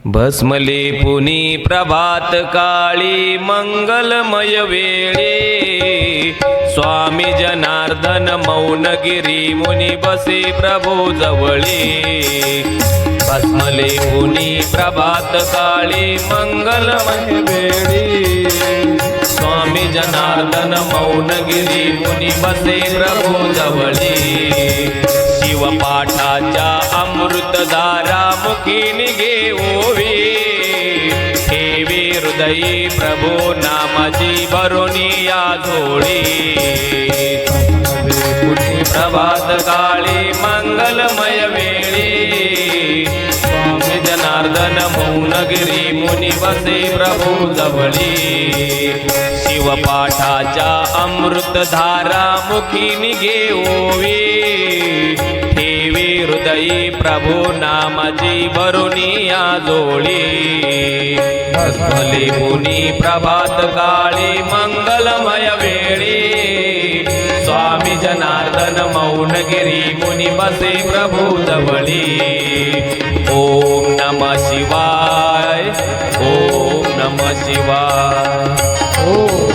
भस्मले पुनी प्रभात काळी मंगलमय वेळे स्वामी जनार्दन मौनगिरी मुनी बसे प्रभू जवळे भस्मले पुनी प्रभात काळी मंगलमय वेळे स्वामी जनार्दन मौनगिरी मुनी बसे प्रभू जवळे शिवपाठाच्या अमृतधारा मुखी निघे ओवी ठेवी हृदयी प्रभू नामाची भरुनी या झोळी प्रभात काळी मंगलमय वेळी स्वामी जनार्दन मौनगिरी मुनी बसे प्रभू जवळी शिवपाठाच्या अमृतधारा मुखी निघे ओवी हृदयी प्रभू नामाची भरुनी या जोळी भस्मले पुनी प्रभात काळी मंगलमय वेळी स्वामी जनार्दन मौनगिरी मुनी बसे प्रभू जवळी ओम नमः शिवाय ओम नमः शिवाय ओम